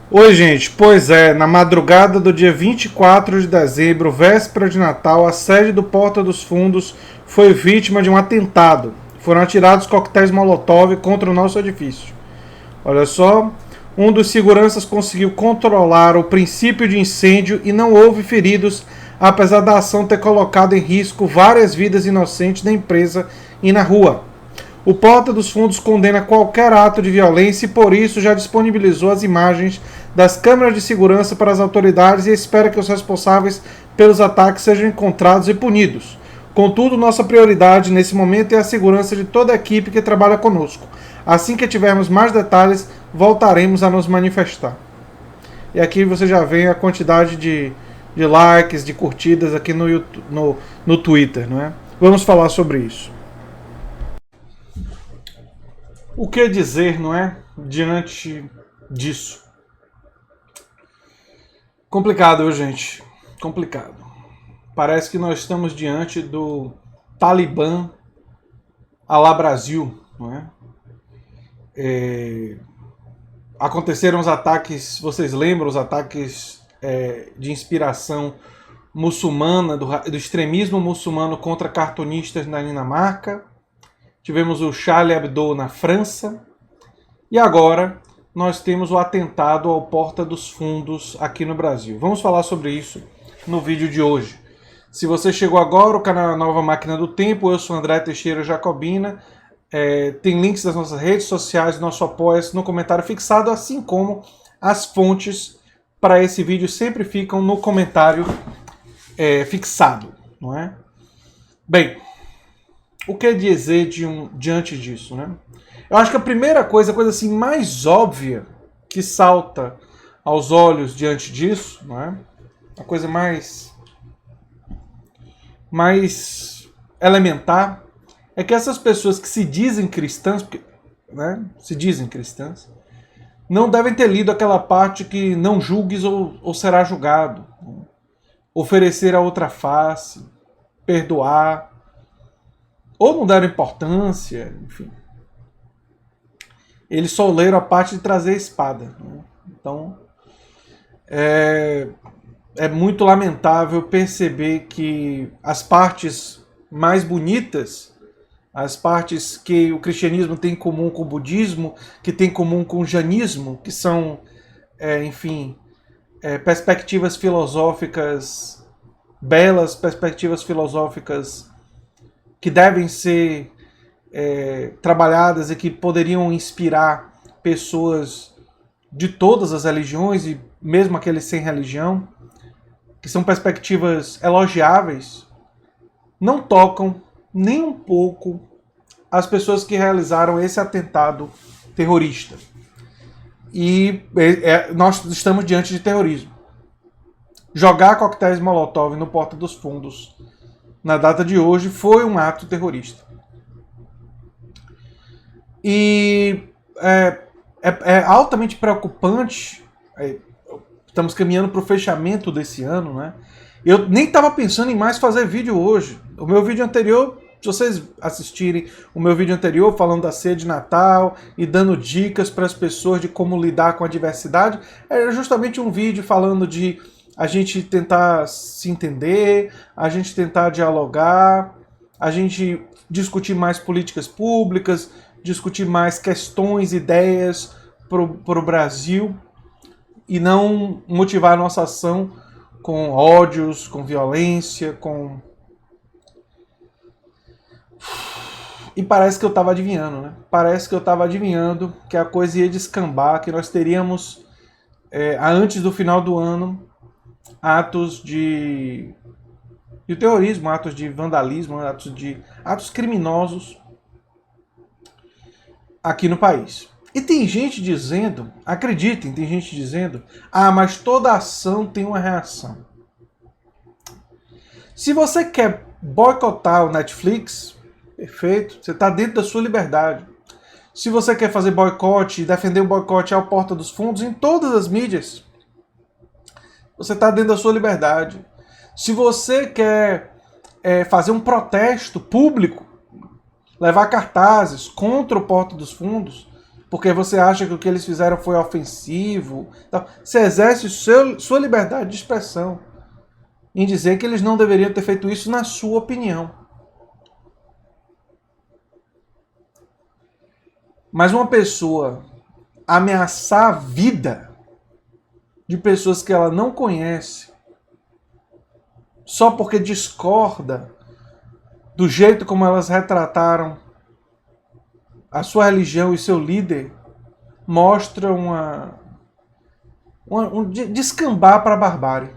Oi, gente. Pois é, na madrugada do dia 24 de dezembro, véspera de Natal, a sede do Porta dos Fundos foi vítima de um atentado. Foram atirados coquetéis Molotov contra o nosso edifício. Olha só, um dos seguranças conseguiu controlar o princípio de incêndio e não houve feridos, apesar da ação ter colocado em risco várias vidas inocentes da empresa e na rua. O Porta dos Fundos condena qualquer ato de violência e, por isso, já disponibilizou as imagens das câmeras de segurança para as autoridades e espera que os responsáveis pelos ataques sejam encontrados e punidos. Contudo, nossa prioridade nesse momento é a segurança de toda a equipe que trabalha conosco. Assim que tivermos mais detalhes, voltaremos a nos manifestar. E aqui você já vê a quantidade de likes, de curtidas aqui no, YouTube, no Twitter, não é? Vamos falar sobre isso. O que dizer, não é? Diante disso. Complicado, viu, gente? Complicado. Parece que nós estamos diante do Talibã à la Brasil, não é? Aconteceram os ataques, vocês lembram, os ataques de inspiração muçulmana, do extremismo muçulmano contra cartunistas na Dinamarca. Tivemos o Charlie Hebdo na França. E agora nós temos o atentado ao Porta dos Fundos aqui no Brasil. Vamos falar sobre isso no vídeo de hoje. Se você chegou agora, o canal Nova Máquina do Tempo, eu sou André Teixeira Jacobina. Tem links das nossas redes sociais, nosso apoia-se no comentário fixado, assim como as fontes para esse vídeo sempre ficam no comentário fixado, não é? Bem, o que dizer diante disso, né? Eu acho que a primeira coisa, a coisa assim mais óbvia que salta aos olhos diante disso, não é? A coisa mais elementar é que essas pessoas que se dizem cristãs, né, se dizem cristãs, não devem ter lido aquela parte que não julgues ou será julgado, né? Oferecer a outra face, perdoar, ou não deram importância, enfim. Eles só leram a parte de trazer a espada, né? Então, é muito lamentável perceber que as partes mais bonitas, as partes que o cristianismo tem em comum com o budismo, que tem em comum com o janismo, que são, enfim, perspectivas filosóficas belas, perspectivas filosóficas que devem ser trabalhadas e que poderiam inspirar pessoas de todas as religiões e mesmo aqueles sem religião, que são perspectivas elogiáveis, não tocam nem um pouco as pessoas que realizaram esse atentado terrorista. E nós estamos diante de terrorismo. Jogar coquetéis Molotov no Porta dos Fundos na data de hoje foi um ato terrorista. E é altamente preocupante. Estamos caminhando para o fechamento desse ano, né? Eu nem estava pensando em mais fazer vídeo hoje. O meu vídeo anterior, se vocês assistirem o meu vídeo anterior falando da ceia de Natal e dando dicas para as pessoas de como lidar com a diversidade, era justamente um vídeo falando de a gente tentar se entender, a gente tentar dialogar, a gente discutir mais políticas públicas, discutir mais questões, ideias para o Brasil e não motivar a nossa ação com ódios, com violência, com... E parece que eu estava adivinhando, né? Parece que eu estava adivinhando que a coisa ia descambar, que nós teríamos, antes do final do ano, atos de terrorismo, atos de vandalismo, atos criminosos aqui no país. E tem gente dizendo, acreditem, tem gente dizendo, mas toda ação tem uma reação. Se você quer boicotar o Netflix, perfeito, você está dentro da sua liberdade. Se você quer fazer boicote, defender o boicote ao Porta dos Fundos em todas as mídias, você está dentro da sua liberdade. Se você quer fazer um protesto público, levar cartazes contra o Porta dos Fundos, porque você acha que o que eles fizeram foi ofensivo. Você exerce sua liberdade de expressão em dizer que eles não deveriam ter feito isso na sua opinião. Mas uma pessoa ameaçar a vida de pessoas que ela não conhece só porque discorda do jeito como elas retrataram a sua religião e seu líder, mostra um descambar para a barbárie.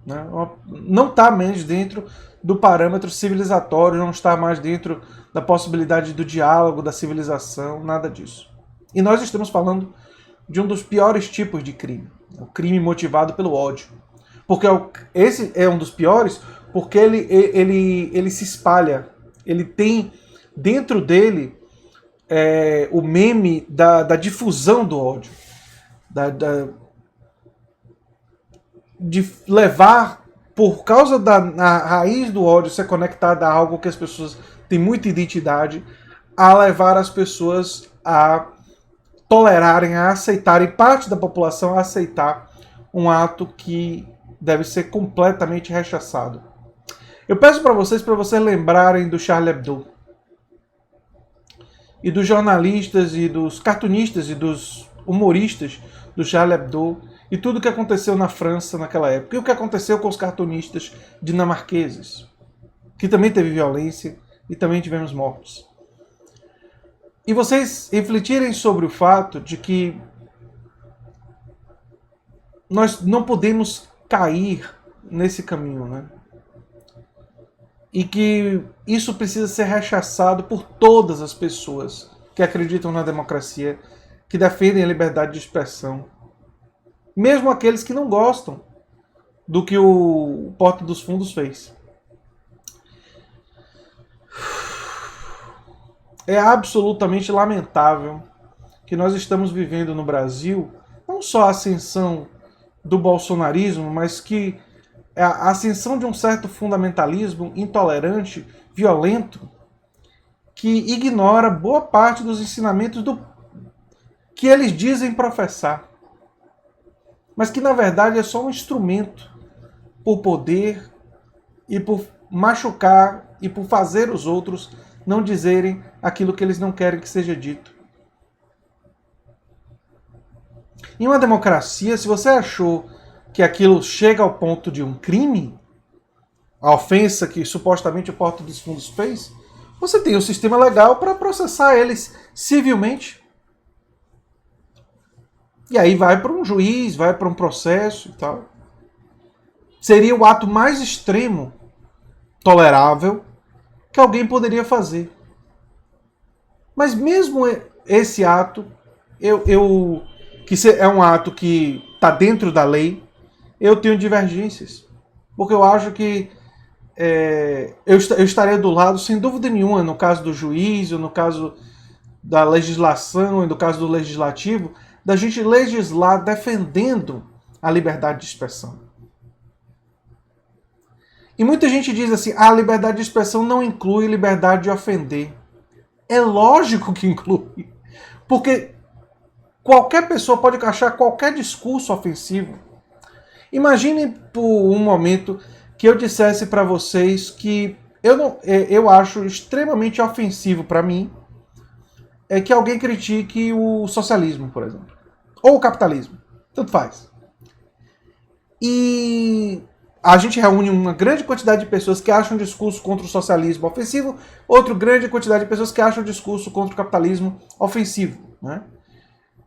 Né? Não está mais dentro do parâmetro civilizatório, não está mais dentro da possibilidade do diálogo, da civilização, nada disso. E nós estamos falando de um dos piores tipos de crime, o crime motivado pelo ódio. Porque esse é um dos piores, porque ele se espalha, ele tem dentro dele o meme da difusão do ódio, de levar, por causa da raiz do ódio ser conectada a algo que as pessoas têm muita identidade, a levar as pessoas a tolerarem, a aceitarem, parte da população a aceitar um ato que deve ser completamente rechaçado. Eu peço para vocês lembrarem do Charlie Hebdo e dos jornalistas e dos cartunistas e dos humoristas do Charlie Hebdo e tudo o que aconteceu na França naquela época. E o que aconteceu com os cartunistas dinamarqueses, que também teve violência e também tivemos mortes. E vocês refletirem sobre o fato de que nós não podemos cair nesse caminho, né? E que isso precisa ser rechaçado por todas as pessoas que acreditam na democracia, que defendem a liberdade de expressão. Mesmo aqueles que não gostam do que o Porta dos Fundos fez. É absolutamente lamentável que nós estamos vivendo no Brasil não só a ascensão do bolsonarismo, mas que a ascensão de um certo fundamentalismo intolerante, violento, que ignora boa parte dos ensinamentos que eles dizem professar, mas que na verdade é só um instrumento por poder e por machucar e por fazer os outros não dizerem aquilo que eles não querem que seja dito. Em uma democracia, se você achou que aquilo chega ao ponto de um crime, a ofensa que supostamente o Porta dos Fundos fez, você tem um sistema legal para processar eles civilmente. E aí vai para um juiz, vai para um processo e tal. Seria o ato mais extremo, tolerável, que alguém poderia fazer. Mas mesmo esse ato, que é um ato que está dentro da lei, eu tenho divergências. Porque eu acho que eu estaria do lado, sem dúvida nenhuma, no caso do juiz, ou no caso da legislação, e no caso do legislativo, da gente legislar defendendo a liberdade de expressão. E muita gente diz assim, a liberdade de expressão não inclui liberdade de ofender. É lógico que inclui. Porque qualquer pessoa pode achar qualquer discurso ofensivo. Imagine por um momento que eu dissesse para vocês que eu acho extremamente ofensivo para mim que alguém critique o socialismo, por exemplo. Ou o capitalismo. Tanto faz. E a gente reúne uma grande quantidade de pessoas que acham o discurso contra o socialismo ofensivo, outra grande quantidade de pessoas que acham o discurso contra o capitalismo ofensivo. Né?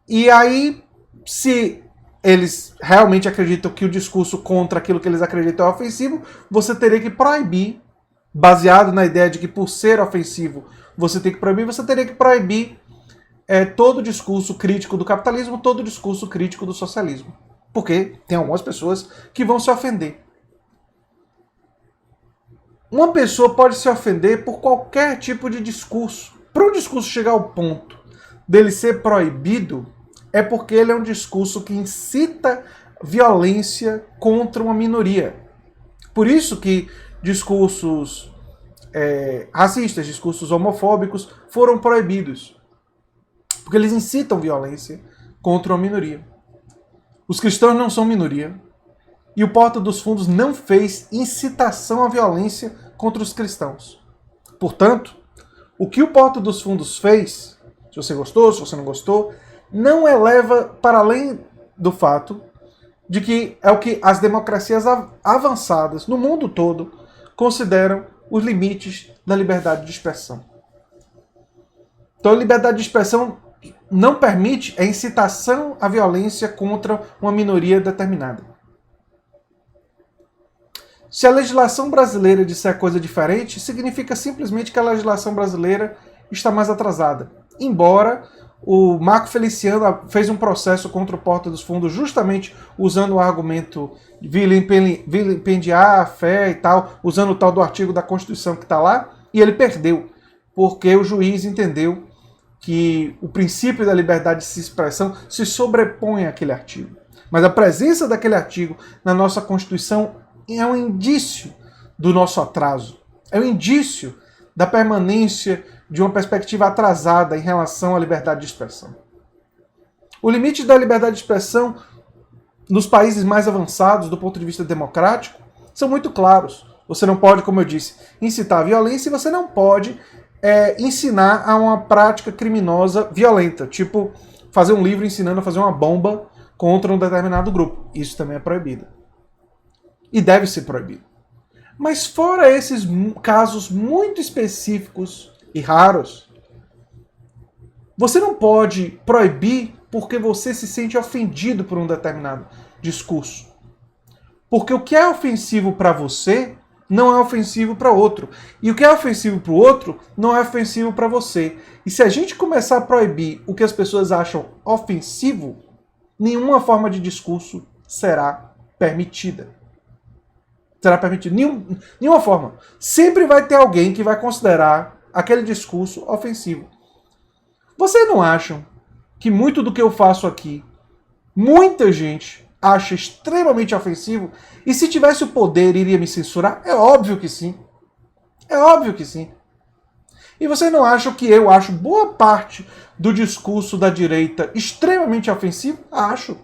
E aí, se eles realmente acreditam que o discurso contra aquilo que eles acreditam é ofensivo, você teria que proibir, baseado na ideia de que por ser ofensivo você tem que proibir, você teria que proibir todo discurso crítico do capitalismo, todo discurso crítico do socialismo. Porque tem algumas pessoas que vão se ofender. Uma pessoa pode se ofender por qualquer tipo de discurso. Para um discurso chegar ao ponto dele ser proibido, é porque ele é um discurso que incita violência contra uma minoria. Por isso que discursos racistas, discursos homofóbicos foram proibidos. Porque eles incitam violência contra uma minoria. Os cristãos não são minoria. E o Porta dos Fundos não fez incitação à violência contra os cristãos. Portanto, o que o Porta dos Fundos fez, se você gostou, se você não gostou, não eleva para além do fato de que é o que as democracias avançadas no mundo todo consideram os limites da liberdade de expressão. Então, a liberdade de expressão não permite a incitação à violência contra uma minoria determinada. Se a legislação brasileira disser coisa diferente, significa simplesmente que a legislação brasileira está mais atrasada. Embora o Marco Feliciano fez um processo contra o Porta dos Fundos justamente usando o argumento de vilipendiar a fé e tal, usando o tal do artigo da Constituição que está lá, e ele perdeu, porque o juiz entendeu que o princípio da liberdade de expressão se sobrepõe àquele artigo. Mas a presença daquele artigo na nossa Constituição é um indício do nosso atraso. É um indício da permanência de uma perspectiva atrasada em relação à liberdade de expressão. O limite da liberdade de expressão nos países mais avançados, do ponto de vista democrático, são muito claros. Você não pode, como eu disse, incitar a violência e você não pode ensinar a uma prática criminosa violenta, tipo fazer um livro ensinando a fazer uma bomba contra um determinado grupo. Isso também é proibido. E deve ser proibido. Mas fora esses casos muito específicos e raros, você não pode proibir porque você se sente ofendido por um determinado discurso. Porque o que é ofensivo para você não é ofensivo para outro. E o que é ofensivo para o outro não é ofensivo para você. E se a gente começar a proibir o que as pessoas acham ofensivo, nenhuma forma de discurso será permitida. Será permitido. Nenhuma forma. Sempre vai ter alguém que vai considerar aquele discurso ofensivo. Vocês não acham que muito do que eu faço aqui, muita gente acha extremamente ofensivo? E se tivesse o poder, iria me censurar? É óbvio que sim. É óbvio que sim. E vocês não acham que eu acho boa parte do discurso da direita extremamente ofensivo? Acho.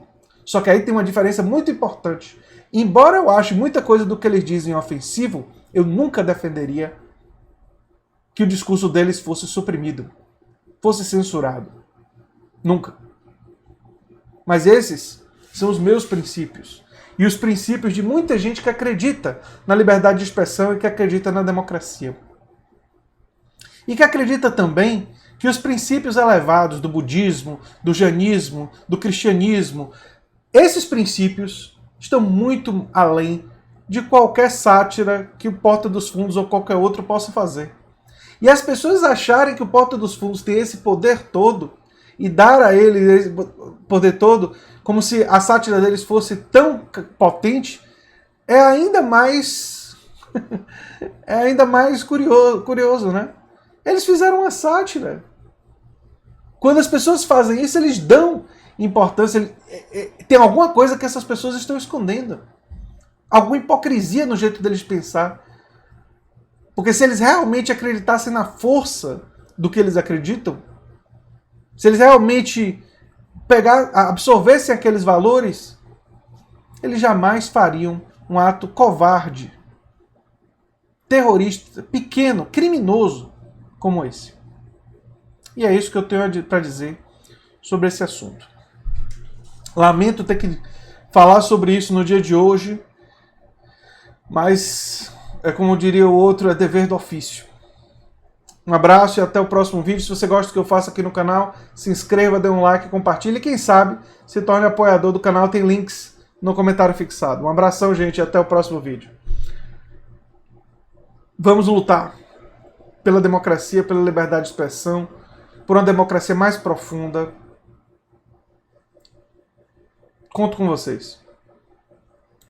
Só que aí tem uma diferença muito importante. Embora eu ache muita coisa do que eles dizem ofensivo, eu nunca defenderia que o discurso deles fosse suprimido, fosse censurado. Nunca. Mas esses são os meus princípios. E os princípios de muita gente que acredita na liberdade de expressão e que acredita na democracia. E que acredita também que os princípios elevados do budismo, do jainismo, do cristianismo, esses princípios estão muito além de qualquer sátira que o Porta dos Fundos ou qualquer outro possa fazer. E as pessoas acharem que o Porta dos Fundos tem esse poder todo e dar a ele esse poder todo como se a sátira deles fosse tão potente, é ainda mais curioso, né? Eles fizeram uma sátira. Quando as pessoas fazem isso, eles dão importância. Tem alguma coisa que essas pessoas estão escondendo. Alguma hipocrisia no jeito deles pensar. Porque se eles realmente acreditassem na força do que eles acreditam, se eles realmente absorvessem aqueles valores, eles jamais fariam um ato covarde, terrorista, pequeno, criminoso como esse. E é isso que eu tenho para dizer sobre esse assunto. Lamento ter que falar sobre isso no dia de hoje, mas é como diria o outro, é dever do ofício. Um abraço e até o próximo vídeo. Se você gosta do que eu faço aqui no canal, se inscreva, dê um like, compartilhe e quem sabe se torne apoiador do canal. Tem links no comentário fixado. Um abração, gente, e até o próximo vídeo. Vamos lutar pela democracia, pela liberdade de expressão, por uma democracia mais profunda. Conto com vocês.